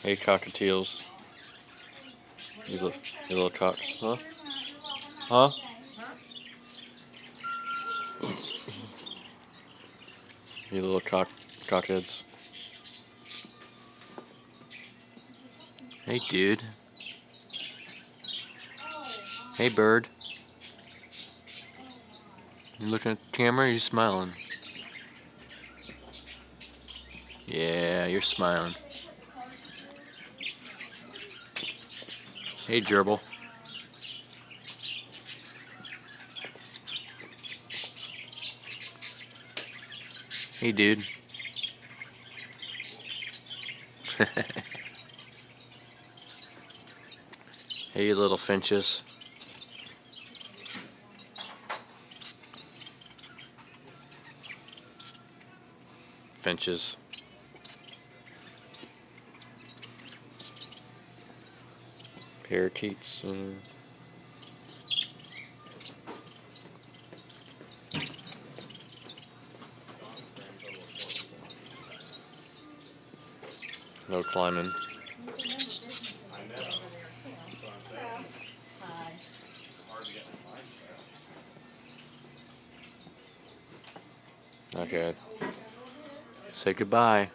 Hey, cockatiels. You little cocks. Huh? Huh? You little cockheads. Hey, dude. Hey, bird. You looking at the camera or you smiling? Yeah, you're smiling. Hey, gerbil. Hey, dude. Hey, you little finches. Finches. Parakeets. No climbing. Okay. Say goodbye.